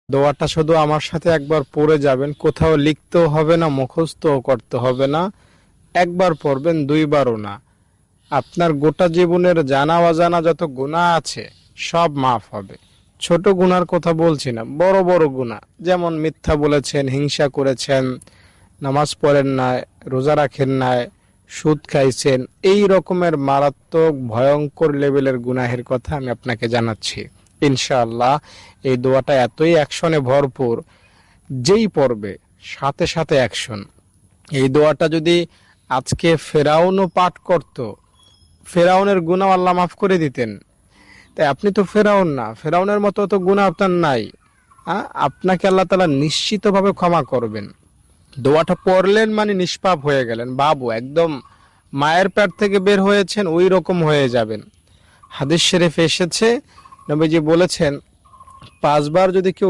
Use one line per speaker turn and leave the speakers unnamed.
দোয়াটা শুধু আমার সাথে একবার পড়ে যাবেন, কোথাও লিখতেও হবে না, মুখস্থও করতে হবে না। একবার পড়বেন, দুইবারও না। আপনার গোটা জীবনের জানা অজানা যত গুনাহ আছে সব মাফ হবে। ছোট গুনার কথা বলছি না, বড় বড় গুনাহ, যেমন মিথ্যা বলেছেন, হিংসা করেছেন, নামাজ পড়েন না, রোজা রাখেন না, সুদ খাইছেন, এই রকমের মারাত্মক ভয়ঙ্কর লেভেলের গুনাহের কথা আমি আপনাকে জানাচ্ছি। ইনশাআল্লাহ এই দোয়াটা এতই অ্যাকশনে ভরপুর, যেই পড়বে সাথে সাথে অ্যাকশন। এই দোয়াটা যদি আজকে ফেরাউনও পাঠ করত, ফেরাউনের গুনাহ আল্লাহ মাফ করে দিতেন। তাই আপনি তো ফেরাউন না, ফেরাউনের মতো তো গুনাহ আপনার নাই। আপনাকে আল্লাহ তাআলা নিশ্চিতভাবে ক্ষমা করবেন। দোয়াটা পড়লেন মানে নিষ্পাপ হয়ে গেলেন, বাবু একদম মায়ের পেট থেকে বের হয়েছেন ওই রকম হয়ে যাবেন। হাদিস শরীফে এসেছে, নবীজি বলেছেন 5 বার যদি কেউ